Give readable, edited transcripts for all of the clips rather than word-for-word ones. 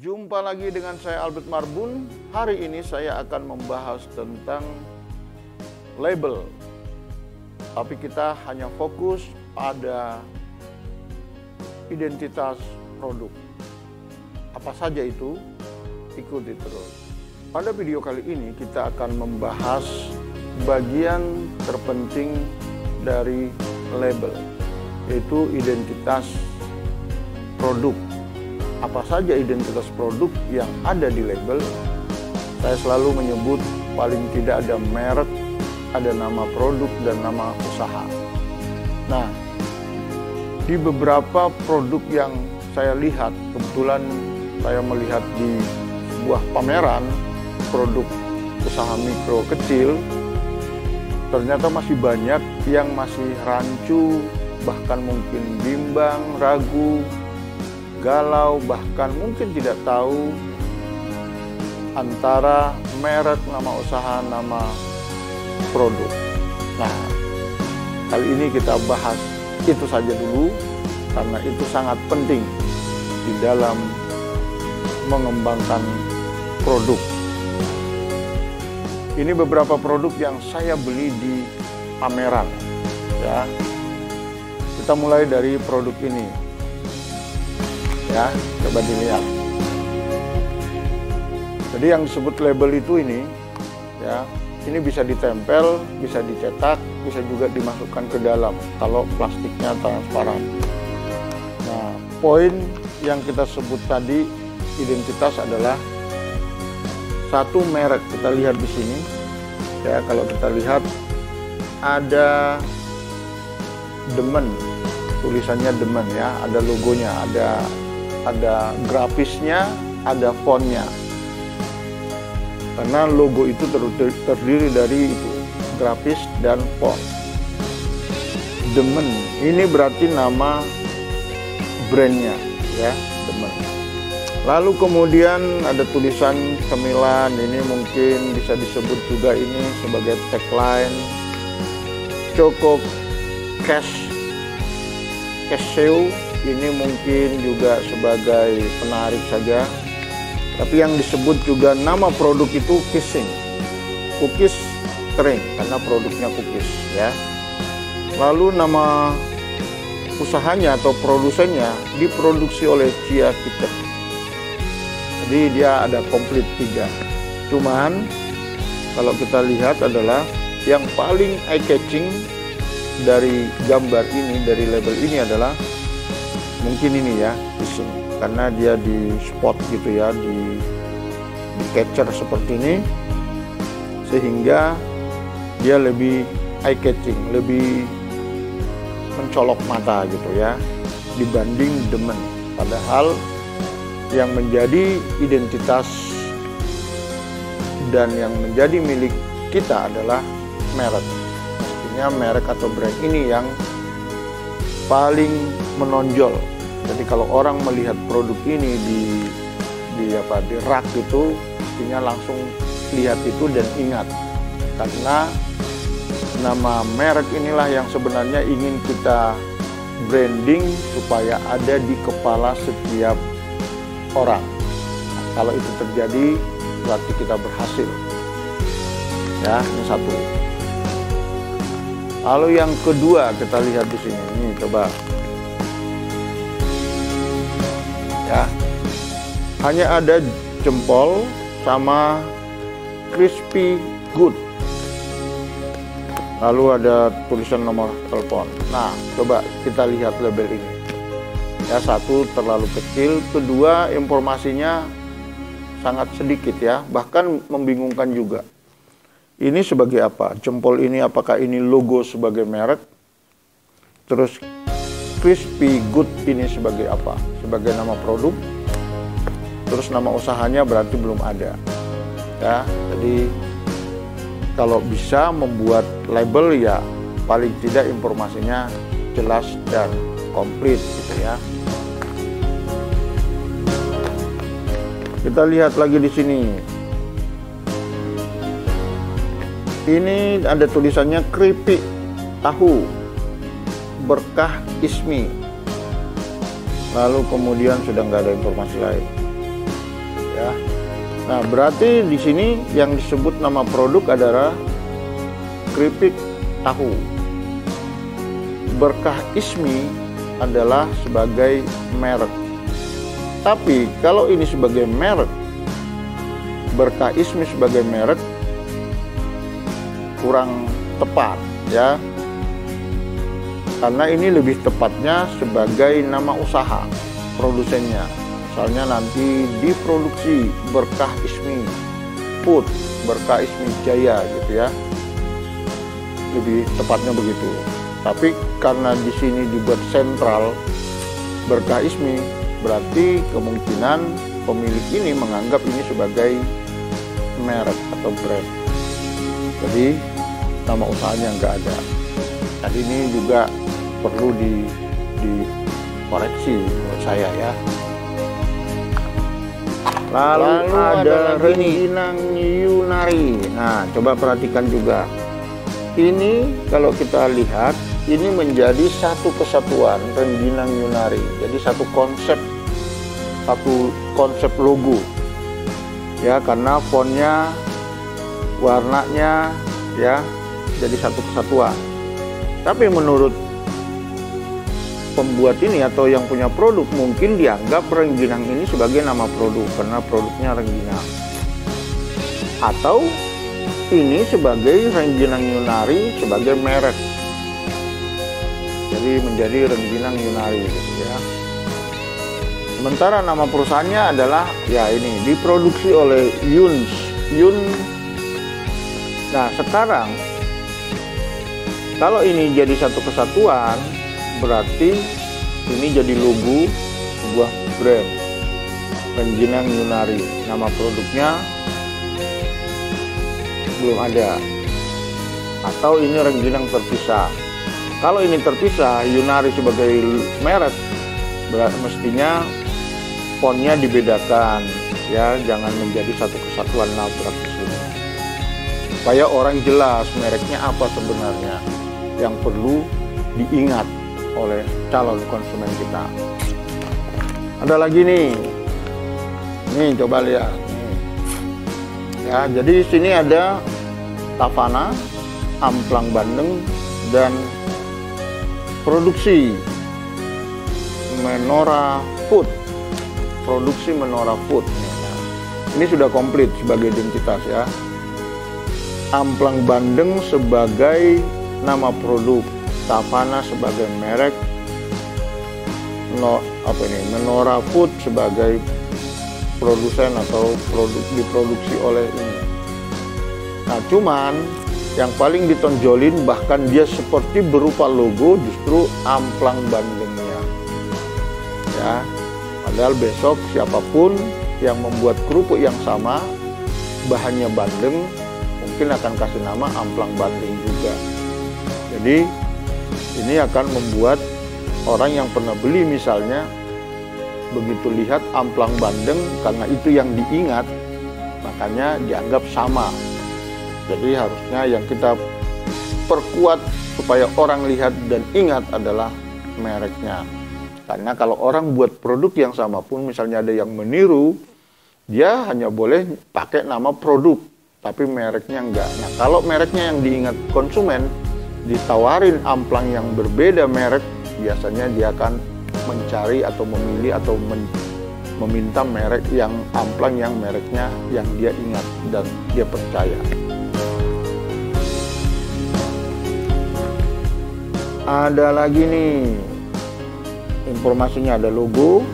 Jumpa lagi dengan saya Albert Marbun. Hari ini saya akan membahas tentang label. Tapi kita hanya fokus pada identitas produk. Apa saja itu? Ikuti terus. Pada video kali ini kita akan membahas bagian terpenting dari label, yaitu identitas produk. Apa saja identitas produk yang ada di label? Saya selalu menyebut paling tidak ada merek, ada nama produk dan nama usaha. Nah, di beberapa produk yang saya lihat, kebetulan saya melihat di sebuah pameran produk usaha mikro kecil, ternyata masih banyak yang masih rancu, bahkan mungkin bimbang, ragu, galau, bahkan mungkin tidak tahu antara merek, nama usaha, nama produk. Nah, kali ini kita bahas itu saja dulu, karena itu sangat penting di dalam mengembangkan produk. Ini beberapa produk yang saya beli di pameran, ya. Kita mulai dari produk ini. Ya, coba dilihat. Jadi yang disebut label itu ini, ya, ini bisa ditempel, bisa dicetak, bisa juga dimasukkan ke dalam kalau plastiknya transparan. Nah, poin yang kita sebut tadi identitas adalah satu merek. Kita lihat di sini, ya, kalau kita lihat ada Demen, tulisannya Demen, ya, ada logonya, ada grafisnya, ada fontnya. Karena logo itu terdiri dari itu, grafis dan font. Demen, ini berarti nama brandnya, ya, Demen. Lalu kemudian ada tulisan cemilan, ini mungkin bisa disebut juga ini sebagai tagline. Choco Cashew, ini mungkin juga sebagai penarik saja. Tapi yang disebut juga nama produk itu kissing, cookies kering, karena produknya cookies, ya. Lalu nama usahanya atau produsennya diproduksi oleh Chia Kitchen. Jadi dia ada komplit 3. Cuman kalau kita lihat adalah yang paling eye catching dari gambar ini, dari label ini adalah mungkin ini, ya, kissing, karena dia di spot gitu, ya, di capture seperti ini, sehingga dia lebih eye catching, lebih mencolok mata gitu, ya, dibanding Demen. Padahal yang menjadi identitas dan yang menjadi milik kita adalah merek. Mestinya merek atau brand ini yang paling menonjol. Jadi kalau orang melihat produk ini di rak itu, mestinya langsung lihat itu dan ingat. Karena nama merek inilah yang sebenarnya ingin kita branding supaya ada di kepala setiap orang. Nah, kalau itu terjadi, berarti kita berhasil. Ya, ini satu. Lalu yang kedua kita lihat di sini. Ini coba. Ya. Hanya ada jempol sama crispy good. Lalu ada tulisan nomor telepon. Nah, coba kita lihat label ini. Ya, satu, terlalu kecil. Kedua, informasinya sangat sedikit, ya. Bahkan membingungkan juga. Ini sebagai apa? Jempol ini apakah ini logo sebagai merek? Terus crispy good ini sebagai apa? Sebagai nama produk. Terus nama usahanya berarti belum ada. Ya, jadi kalau bisa membuat label, ya paling tidak informasinya jelas dan komplit gitu, ya. Kita lihat lagi di sini. Ini ada tulisannya keripik tahu berkah Ismi. Lalu kemudian sudah nggak ada informasi lain. ya. Nah, berarti di sini yang disebut nama produk adalah keripik tahu. Berkah Ismi adalah sebagai merek. Tapi kalau ini sebagai merek, Berkah Ismi sebagai merek kurang tepat ya. Karena ini lebih tepatnya sebagai nama usaha produsennya. Misalnya nanti diproduksi Berkah Ismi Food, Berkah Ismi Jaya gitu ya. Lebih tepatnya begitu. Tapi karena di sini dibuat sentral Berkah Ismi, berarti kemungkinan pemilik ini menganggap ini sebagai merek atau brand. Jadi nama usahanya nggak ada. Tadi ini juga perlu dikoreksi menurut saya ya. Lalu ada Rengginang Yunari. Nah, coba perhatikan juga. Ini kalau kita lihat, ini menjadi satu kesatuan Rengginang Yunari. Jadi satu konsep logo. Ya, karena fontnya, warnanya ya jadi satu kesatuan. Tapi menurut pembuat ini atau yang punya produk mungkin dianggap Rengginang ini sebagai nama produk karena produknya Rengginang, atau ini sebagai Rengginang Yunari sebagai merek, jadi menjadi Rengginang Yunari gitu ya. Sementara nama perusahaannya adalah ya ini diproduksi oleh Yun. Nah, sekarang kalau ini jadi satu kesatuan, berarti ini jadi logo sebuah brand Rengginang Yunari. Nama produknya belum ada, atau ini Rengginang terpisah. Kalau ini terpisah, Yunari sebagai merek, mestinya fontnya dibedakan ya, jangan menjadi satu kesatuan nabrak di sini, supaya orang jelas mereknya apa sebenarnya yang perlu diingat oleh calon konsumen kita. Ada lagi nih coba lihat nih. Ya, jadi di sini ada Tavana, Amplang Bandeng, dan produksi Menora Food. Produksi Menora Food. Nah, ini sudah komplit sebagai identitas ya. Amplang Bandeng sebagai nama produk, Tavana sebagai merek, Menora Food sebagai produsen atau produk diproduksi oleh ini. Nah, cuman yang paling ditonjolin bahkan dia seperti berupa logo justru Amplang Bandengnya. Ya, padahal besok siapapun yang membuat kerupuk yang sama, bahannya bandeng, mungkin akan kasih nama Amplang Bandeng juga. Jadi ini akan membuat orang yang pernah beli misalnya, begitu lihat Amplang Bandeng, karena itu yang diingat, makanya dianggap sama. Jadi harusnya yang kita perkuat supaya orang lihat dan ingat adalah mereknya. Karena kalau orang buat produk yang sama pun, misalnya ada yang meniru, dia hanya boleh pakai nama produk, tapi mereknya enggak. Nah, kalau mereknya yang diingat konsumen, ditawarin amplang yang berbeda merek, biasanya dia akan mencari atau memilih atau meminta merek yang amplang yang mereknya yang dia ingat dan dia percaya. Ada lagi nih informasinya, ada logo,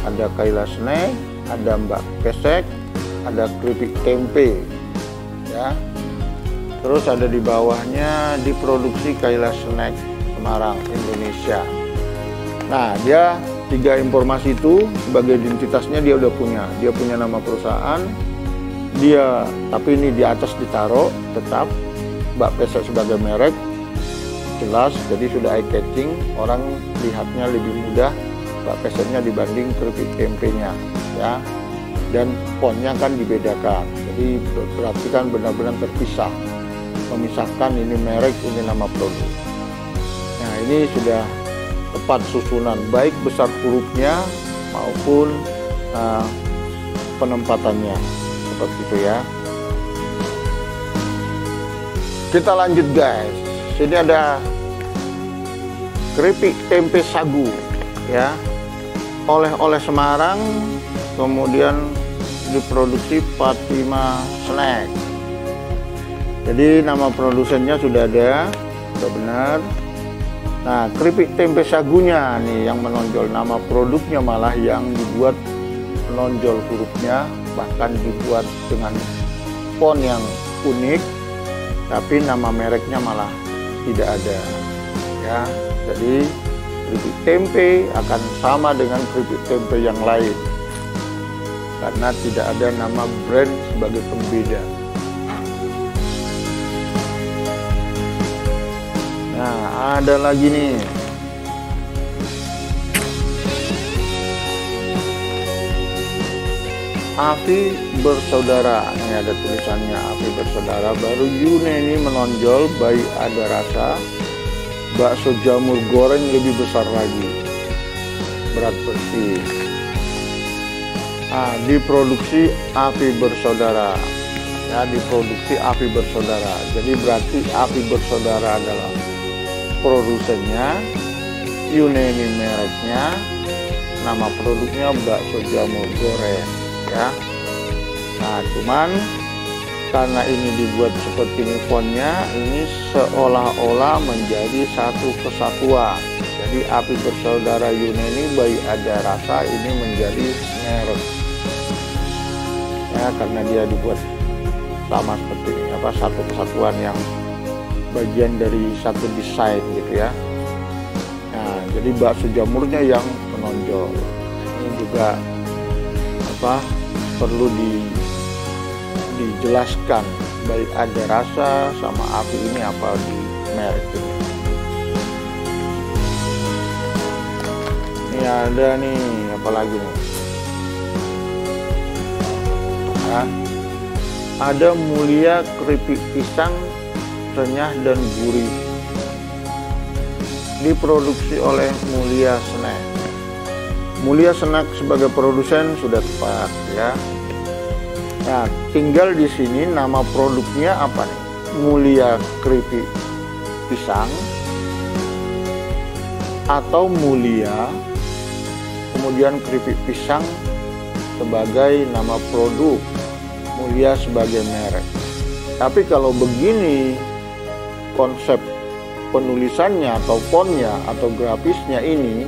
ada Kaila Snack, ada Mbak Pesek, ada keripik tempe ya. Terus ada di bawahnya diproduksi Kaila Snack Semarang, Indonesia. Nah, dia 3 informasi itu sebagai identitasnya dia udah punya. Dia punya nama perusahaan, tapi ini di atas ditaruh tetap Mbak Pesek sebagai merek, jelas, jadi sudah eye catching, orang lihatnya lebih mudah Mbak Peseknya dibanding keripik tempenya ya. Dan fontnya kan dibedakan, jadi berarti kan benar-benar terpisah, memisahkan ini merek, ini nama produk. Nah, ini sudah tepat susunan, baik besar hurufnya maupun penempatannya seperti itu ya. Kita lanjut guys, sini ada keripik tempe sagu ya, oleh-oleh Semarang, kemudian diproduksi Fatima Snack. Jadi nama produsennya sudah ada, sudah benar. Nah, keripik tempe sagunya nih yang menonjol, nama produknya malah yang dibuat menonjol hurufnya, bahkan dibuat dengan font yang unik, tapi nama mereknya malah tidak ada ya. Jadi keripik tempe akan sama dengan keripik tempe yang lain karena tidak ada nama brand sebagai pembeda. Nah, ada lagi nih. Afi Bersaudara. Ini ada tulisannya Afi Bersaudara. Baru Yune ini menonjol, baik ada rasa. Bakso jamur goreng lebih besar lagi. Berat bersih. Nah, diproduksi Afi Bersaudara. Ya, diproduksi Afi Bersaudara. Jadi berarti Afi Bersaudara adalah produsennya, Yune ini mereknya, nama produknya bakso jamur goreng ya. Nah, cuman karena ini dibuat seperti ini fontnya, ini seolah-olah menjadi satu kesatuan. Jadi Afi Bersaudara Yune ini baik ada rasa, ini menjadi merek ya, karena dia dibuat sama seperti ini, apa, satu kesatuan yang bagian dari satu desain gitu ya. Nah, jadi bakso jamurnya yang menonjol. Ini juga apa, perlu dijelaskan baik ada rasa sama Afi ini apa di merek ini. Ini ada nih apa lagi nih? Nah, ada Mulia keripik pisang renyah dan gurih, diproduksi oleh Mulia Snack. Mulia Snack sebagai produsen sudah tepat ya. Nah, tinggal di sini nama produknya apa nih? Mulia keripik pisang atau Mulia kemudian keripik pisang sebagai nama produk, Mulia sebagai merek. Tapi kalau begini konsep penulisannya atau fontnya atau grafisnya ini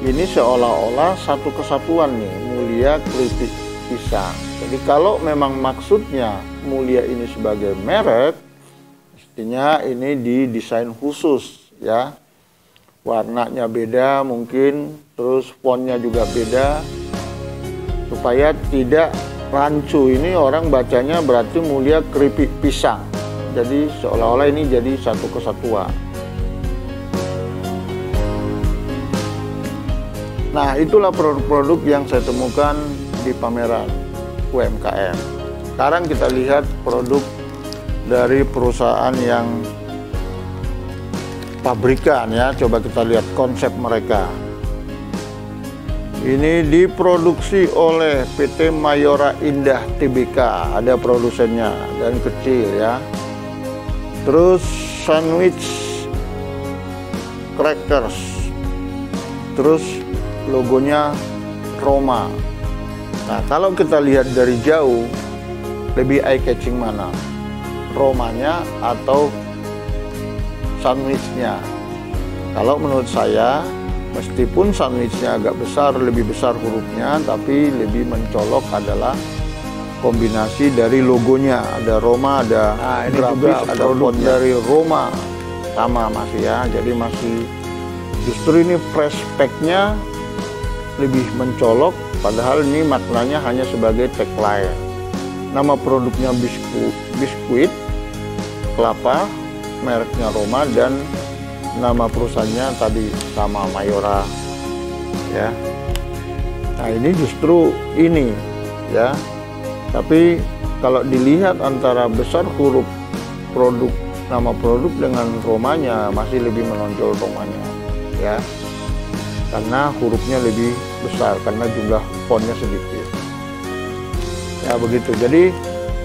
seolah-olah satu kesatuan nih, Mulia keripik pisang. Jadi kalau memang maksudnya Mulia ini sebagai merek, mestinya ini didesain khusus ya, warnanya beda mungkin, terus fontnya juga beda supaya tidak rancu. Ini orang bacanya berarti Mulia keripik pisang. Jadi seolah-olah ini jadi satu kesatuan. Nah, itulah produk-produk yang saya temukan di pameran UMKM. Sekarang kita lihat produk dari perusahaan yang pabrikan ya. Coba kita lihat konsep mereka. Ini diproduksi oleh PT Mayora Indah Tbk. Ada produsennya dan kecil ya. Terus sandwich crackers, terus logonya Roma. Nah, kalau kita lihat dari jauh, lebih eye catching mana? Romanya atau sandwichnya? Kalau menurut saya, meskipun sandwichnya agak besar, lebih besar hurufnya, tapi lebih mencolok adalah kombinasi dari logonya. Ada Roma, ada grafis, ada font dari Roma, sama masih ya. Jadi masih justru ini fresh pack-nya lebih mencolok, padahal ini maknanya hanya sebagai tagline. Nama produknya biskuit kelapa, mereknya Roma, dan nama perusahaannya tadi sama Mayora ya. Nah, ini justru ini ya. Tapi kalau dilihat antara besar huruf produk, nama produk dengan Romanya, masih lebih menonjol Romanya ya, karena hurufnya lebih besar karena jumlah fontnya sedikit. Ya begitu. Jadi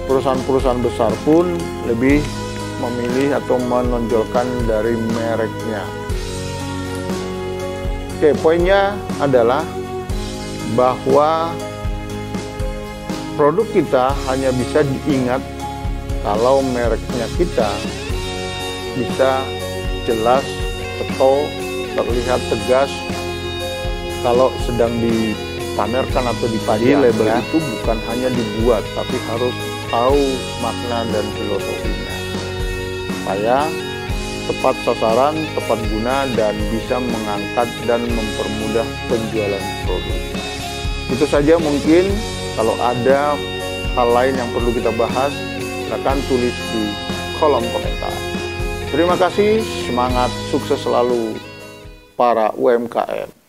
perusahaan-perusahaan besar pun lebih memilih atau menonjolkan dari mereknya. Oke, poinnya adalah bahwa produk kita hanya bisa diingat kalau mereknya kita bisa jelas atau terlihat tegas kalau sedang dipamerkan atau dipajang. Label itu bukan hanya dibuat, tapi harus tahu makna dan filosofinya supaya tepat sasaran, tepat guna, dan bisa mengangkat dan mempermudah penjualan produk. Itu saja mungkin. Kalau ada hal lain yang perlu kita bahas, silakan tulis di kolom komentar. Terima kasih, semangat, sukses selalu para UMKM.